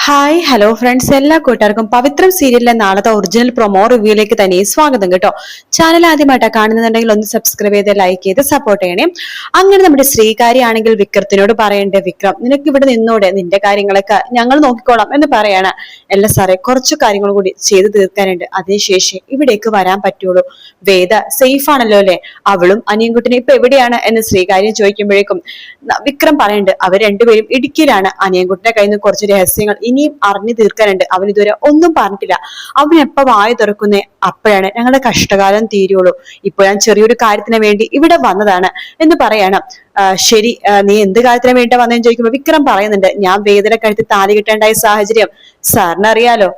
Hi hello friends, എല്ലാ കൂട്ടുകാർക്കും പവിത്രം സീരിയലിലെ നാളത്തെ ഒറിജിനൽ പ്രൊമോ റിവ്യൂയിലേക്ക് തന്നെ സ്വാഗതം കേട്ടോ. ചാനൽ ആദ്യമായിട്ടാണ് കാണുന്നുണ്ടെങ്കിൽ ഒന്ന് സബ്സ്ക്രൈബ് ചെയ്ത് ലൈക്ക് ചെയ്ത് സപ്പോർട്ട് ചെയ്യണേ. അങ്ങനെ നമ്മുടെ ശ്രീകാരി ആണെങ്കിൽ വിക്രത്തിനോട് പറയണ്ടേ, വിക്രം നിനക്ക് ഇവിടെ നിന്നോടെ, നിന്റെ കാര്യങ്ങളൊക്കെ ഞങ്ങൾ നോക്കിക്കോളാം എന്ന് പറയാണ്. അല്ല സാറേ, കുറച്ചു കാര്യങ്ങൾ കൂടി ചെയ്തു തീർക്കാനുണ്ട്, അതിനുശേഷം ഇവിടേക്ക് വരാൻ പറ്റുള്ളൂ. വേദ സേഫ് ആണല്ലോ അല്ലെ, അവളും അനിയൻകുട്ടിനെ ഇപ്പൊ എവിടെയാണ് എന്ന് ശ്രീകാര്യം ചോദിക്കുമ്പോഴേക്കും വിക്രം പറയുന്നുണ്ട് അവർ രണ്ടുപേരും ഇടുക്കിയിലാണ്. അനിയൻകുട്ടിന്റെ കയ്യിൽ നിന്ന് കുറച്ച് രഹസ്യങ്ങൾ ഇനിയും അറിഞ്ഞു തീർക്കാനുണ്ട്. അവൻ ഇതുവരെ ഒന്നും പറഞ്ഞിട്ടില്ല. അവൻ എപ്പ വായ തുറക്കുന്നേ അപ്പോഴാണ് ഞങ്ങളുടെ കഷ്ടകാലം തീരുള്ളൂ. ഇപ്പൊ ഞാൻ ചെറിയൊരു കാര്യത്തിന് വേണ്ടി ഇവിടെ വന്നതാണ് എന്ന് പറയണം. ശരി, നീ എന്ത് കാര്യത്തിന് വേണ്ടി വന്നതെന്ന് ചോദിക്കുമ്പോൾ വിക്രം പറയുന്നുണ്ട്, ഞാൻ വേദന കഴുത്തി താലി കിട്ടേണ്ടായ സാഹചര്യം സാറിന് അറിയാലോ.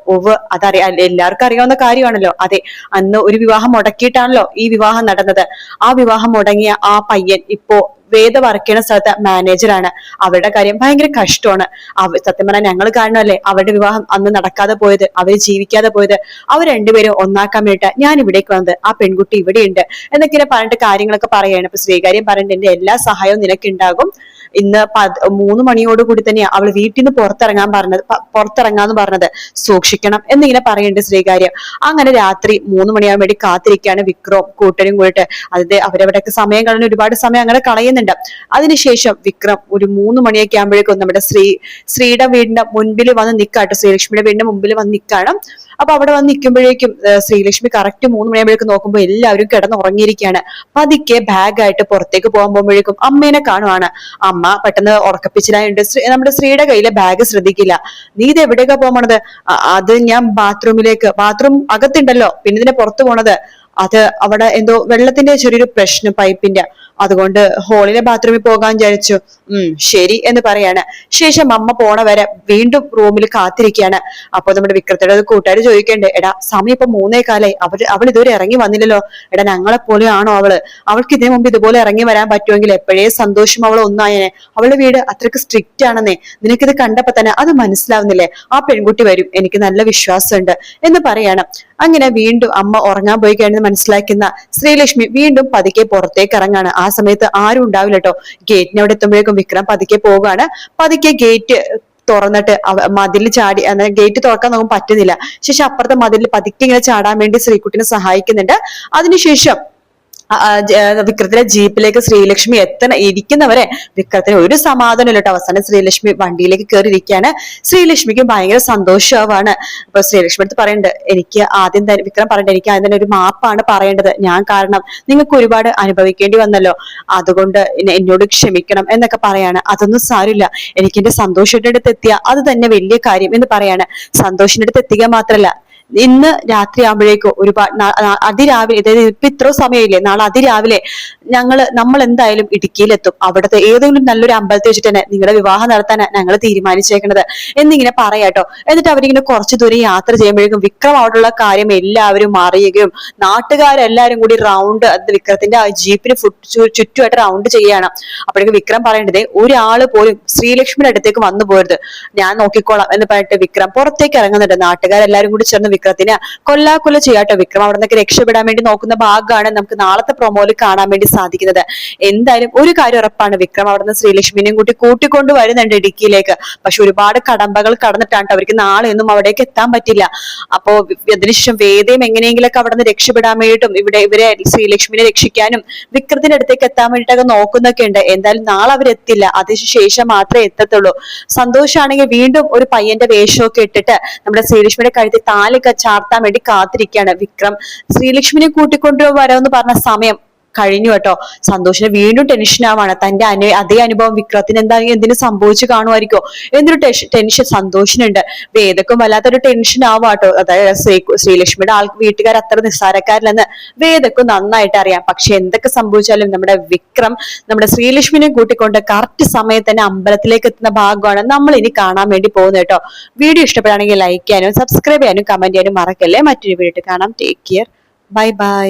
അതറിയാം, എല്ലാവർക്കും അറിയാവുന്ന കാര്യമാണല്ലോ. അതെ, അന്ന് ഒരു വിവാഹം മുടക്കിയിട്ടാണല്ലോ ഈ വിവാഹം നടന്നത്. ആ വിവാഹം മുടങ്ങിയ ആ പയ്യൻ ഇപ്പോ വേദ വർക്ക് ചെയ്യുന്ന സ്ഥലത്ത് മാനേജറാണ്. അവരുടെ കാര്യം ഭയങ്കര കഷ്ടമാണ്. സത്യം പറഞ്ഞാൽ ഞങ്ങൾ കാണണമല്ലേ അവരുടെ വിവാഹം അന്ന് നടക്കാതെ പോയത്, അവര് ജീവിക്കാതെ പോയത്. അവർ രണ്ടുപേരും ഒന്നാക്കാൻ വേണ്ടിട്ട് ഞാൻ ഇവിടേക്ക് വന്നത്. ആ പെൺകുട്ടി ഇവിടെയുണ്ട് എന്നൊക്കെ പറഞ്ഞിട്ട് കാര്യങ്ങളൊക്കെ പറയാണ്. അപ്പൊ ശ്രീകാര്യം പറഞ്ഞിട്ട് എന്റെ എല്ലാ സഹായവും നിനക്കുണ്ടാകും. ഇന്ന് 3 മണിയോടുകൂടി തന്നെയാ അവൾ വീട്ടിൽ നിന്ന് പുറത്തിറങ്ങാന്ന് പറഞ്ഞത്. സൂക്ഷിക്കണം എന്നിങ്ങനെ പറയുന്നുണ്ട് ശ്രീകാര്യം. അങ്ങനെ രാത്രി 3 മണിയാകാൻ വേണ്ടി കാത്തിരിക്കുകയാണ് വിക്രവും കൂട്ടരും കൂടിയിട്ട്. അതിന്റെ അവരവിടെയൊക്കെ സമയം കളഞ്ഞ ഒരുപാട് സമയം അങ്ങനെ കളയുന്നുണ്ട്. അതിനുശേഷം വിക്രം ഒരു 3 മണിയൊക്കെ ആകുമ്പോഴേക്കും നമ്മുടെ ശ്രീയുടെ വീടിന്റെ മുൻപിൽ വന്ന് നിൽക്കാട്ടോ. ശ്രീലക്ഷ്മിയുടെ വീടിന്റെ മുമ്പിൽ വന്ന് നിൽക്കാണ്. അപ്പൊ അവിടെ വന്ന് നിൽക്കുമ്പോഴേക്കും ശ്രീലക്ഷ്മി കറക്റ്റ് 3 മണിയാകുമ്പോഴേക്കും നോക്കുമ്പോൾ എല്ലാവരും കിടന്നുറങ്ങിയിരിക്കുകയാണ്. പതുക്കെ ബാഗായിട്ട് പുറത്തേക്ക് പോകാൻ പോകുമ്പോഴേക്കും അമ്മേനെ കാണുവാണ്. അമ്മ പെട്ടെന്ന് ഉറക്കപ്പിച്ചിലായുണ്ട്. നമ്മുടെ ശ്രീയുടെ കയ്യിലെ ബാഗ് ശ്രദ്ധിക്കില്ല. നീ ഇത് എവിടേക്കാ പോകണത്? അത് ഞാൻ ബാത്റൂം അകത്തുണ്ടല്ലോ, പിന്നെ ഇതിനെ പുറത്തു പോണത്. അത് അവിടെ എന്തോ വെള്ളത്തിന്റെ ചെറിയൊരു പ്രശ്നം, പൈപ്പിന്റെ, അതുകൊണ്ട് ഹോളിലെ ബാത്റൂമിൽ പോകാൻ വിചാരിച്ചു. ശരി എന്ന് പറയാണ്. ശേഷം അമ്മ പോണ വരെ വീണ്ടും റൂമിൽ കാത്തിരിക്കുകയാണ്. അപ്പൊ നമ്മുടെ വിക്രത്തോട് കൂട്ടുകാർ ചോദിക്കണ്ടേ, എടാ സമയം ഇപ്പൊ 3:15, അവൾ ഇതുവരെ ഇറങ്ങി വന്നില്ലല്ലോ. എടാ ഞങ്ങളെ പോലെയാണോ അവൾക്ക് ഇതിനു മുമ്പ് ഇതുപോലെ ഇറങ്ങി വരാൻ പറ്റുമെങ്കിൽ എപ്പോഴേ സന്തോഷം അവൾ ഒന്നായനെ. അവളുടെ വീട് അത്രയ്ക്ക് സ്ട്രിക്റ്റ് ആണെന്നേ, നിനക്കിത് കണ്ടപ്പോ തന്നെ അത് മനസ്സിലാവുന്നില്ലേ? ആ പെൺകുട്ടി വരും, എനിക്ക് നല്ല വിശ്വാസമുണ്ട് എന്ന് പറയാണ്. അങ്ങനെ വീണ്ടും അമ്മ ഉറങ്ങാൻ പോയി കഴിഞ്ഞ് മനസ്സിലാക്കുന്ന ശ്രീലക്ഷ്മി വീണ്ടും പതുക്കെ പുറത്തേക്ക് ഇറങ്ങാണ്. ആ സമയത്ത് ആരും ഉണ്ടാവില്ല കേട്ടോ. ഗേറ്റിന് അവിടെ എത്തുമ്പോഴേക്കും വിക്രം പതുക്കെ പോവുകയാണ്. പതുക്കെ ഗേറ്റ് തുറന്നിട്ട് മതിൽ ചാടി, ഗേറ്റ് തുറക്കാൻ നമുക്ക് പറ്റുന്നില്ല. ശേഷം അപ്പുറത്തെ മതിലിൽ പതുക്കെ ഇങ്ങനെ ചാടാൻ വേണ്ടി ശ്രീകുട്ടിനെ സഹായിക്കുന്നുണ്ട്. അതിനുശേഷം വിക്രത്തിന്റെ ജീപ്പിലേക്ക് ശ്രീലക്ഷ്മി ഇരിക്കുന്നവരെ വിക്രത്തിന് ഒരു സമാധാനം ഇല്ലട്ടോ. അവസാനം ശ്രീലക്ഷ്മി വണ്ടിയിലേക്ക് കയറി ഇരിക്കുകയാണ്. ശ്രീലക്ഷ്മിക്ക് ഭയങ്കര സന്തോഷമാവാണ്. അപ്പൊ ശ്രീലക്ഷ്മി അടുത്ത് പറയുന്നുണ്ട്, എനിക്ക് ആദ്യം തന്നെ വിക്രം പറയണ്ട, എനിക്ക് ആദ്യം തന്നെ ഒരു മാപ്പാണ് പറയേണ്ടത്. ഞാൻ കാരണം നിങ്ങൾക്ക് ഒരുപാട് അനുഭവിക്കേണ്ടി വന്നല്ലോ, അതുകൊണ്ട് എന്നോട് ക്ഷമിക്കണം എന്നൊക്കെ പറയാണ്. അതൊന്നും സാരമില്ല, എനിക്ക് എന്റെ സന്തോഷത്തിന്റെ അടുത്ത് എത്തിയ അത് തന്നെ വലിയ കാര്യം എന്ന് പറയാണ്. സന്തോഷിന്റെ അടുത്ത് എത്തിക്കുക മാത്രല്ല, ഇന്ന് രാത്രി ആകുമ്പോഴേക്കും ഒരുപാട് അതിരാവിലെ, അതായത് ഇപ്പൊ ഇത്ര സമയമില്ലേ, നാളെ അതിരാവിലെ നമ്മൾ എന്തായാലും ഇടുക്കിയിലെത്തും. അവിടുത്തെ ഏതെങ്കിലും നല്ലൊരു അമ്പലത്തിൽ വെച്ചിട്ട് തന്നെ നിങ്ങളുടെ വിവാഹം നടത്താനാണ് ഞങ്ങൾ തീരുമാനിച്ചേക്കുന്നത് എന്നിങ്ങനെ പറയാട്ടോ. എന്നിട്ട് അവരിങ്ങനെ കുറച്ചു ദൂരം യാത്ര ചെയ്യുമ്പോഴേക്കും വിക്രം അവിടെയുള്ള കാര്യം എല്ലാവരും അറിയുകയും നാട്ടുകാരെല്ലാരും കൂടി റൗണ്ട് വിക്രത്തിന്റെ ജീപ്പിന് ചുറ്റുമായിട്ട് റൗണ്ട് ചെയ്യാണ്. അപ്പോഴേക്കും വിക്രം പറയേണ്ടത്, ഒരാള് പോലും ശ്രീലക്ഷ്മിയുടെ അടുത്തേക്ക് വന്നു പോരുത്, ഞാൻ നോക്കിക്കോളാം എന്ന് പറഞ്ഞിട്ട് വിക്രം പുറത്തേക്ക് ഇറങ്ങുന്നുണ്ട്. നാട്ടുകാരെല്ലാരും കൂടി ചേർന്ന് വിക്രത്തിന് കൊല്ലാക്കൊല്ല ചെയ്യാട്ടോ. വിക്രം അവിടെ നിന്നൊക്കെ രക്ഷപ്പെടാൻ വേണ്ടി നോക്കുന്ന ഭാഗമാണ് നമുക്ക് നാളത്തെ പ്രൊമോയിൽ കാണാൻ വേണ്ടി സാധിക്കുന്നത്. എന്തായാലും ഒരു കാര്യം ഉറപ്പാണ്, വിക്രം അവിടെ നിന്ന് ശ്രീലക്ഷ്മിനെയും കൂട്ടിക്കൊണ്ട് വരുന്നുണ്ട് ഇടുക്കിയിലേക്ക്. പക്ഷെ ഒരുപാട് കടമ്പകൾ കടന്നിട്ടാണ് അവർക്ക് നാളെ ഒന്നും അവിടേക്ക് എത്താൻ പറ്റില്ല. അപ്പോ അതിനുശേഷം വേദയും എങ്ങനെയെങ്കിലൊക്കെ അവിടെ നിന്ന് രക്ഷപ്പെടാൻ വേണ്ടിയിട്ടും ഇവരെ ശ്രീലക്ഷ്മിനെ രക്ഷിക്കാനും വിക്രത്തിന്റെ അടുത്തേക്ക് എത്താൻ വേണ്ടിയിട്ടൊക്കെ നോക്കുന്നൊക്കെ ഉണ്ട്. എന്തായാലും നാളെ അവരെത്തില്ല, അതിനുശേഷം മാത്രമേ എത്തത്തുള്ളൂ. സന്തോഷാണെങ്കിൽ വീണ്ടും ഒരു പയ്യന്റെ വേഷമൊക്കെ ഇട്ടിട്ട് നമ്മുടെ ശ്രീലക്ഷ്മിയുടെ കഴുത്തിൽ താലൊക്കെ ചാർത്താൻ വേണ്ടി കാത്തിരിക്കുകയാണ്. വിക്രം ശ്രീലക്ഷ്മിനെ കൂട്ടിക്കൊണ്ടു വരാമെന്ന് പറഞ്ഞ സമയം കഴിഞ്ഞു കേട്ടോ. സന്തോഷിന് വീണ്ടും ടെൻഷൻ ആവാണ്. തന്റെ അതേ അനുഭവം വിക്രത്തിന് എന്തിനു സംഭവിച്ചു കാണുമായിരിക്കോ എന്നൊരു ടെൻഷൻ സന്തോഷിനുണ്ട്. വേദക്കും വല്ലാത്തൊരു ടെൻഷൻ ആവാട്ടോ. അതായത് ശ്രീലക്ഷ്മിയുടെ വീട്ടുകാർ അത്ര നിസ്സാരക്കാരില്ലെന്ന് വേദക്കും നന്നായിട്ട് അറിയാം. പക്ഷെ എന്തൊക്കെ സംഭവിച്ചാലും നമ്മുടെ വിക്രം നമ്മുടെ ശ്രീലക്ഷ്മിനെ കൂട്ടിക്കൊണ്ട് കറക്റ്റ് സമയത്ത് തന്നെ അമ്പലത്തിലേക്ക് എത്തുന്ന ഭാഗമാണ് നമ്മൾ ഇനി കാണാൻ വേണ്ടി പോകുന്നത് കേട്ടോ. വീഡിയോ ഇഷ്ടപ്പെടുകയാണെങ്കിൽ ലൈക്ക് ചെയ്യാനും സബ്സ്ക്രൈബ് ചെയ്യാനും കമന്റ് ചെയ്യാനും മറക്കല്ലേ. മറ്റൊരു വീഡിയോ കാണാം. Take care, bye bye.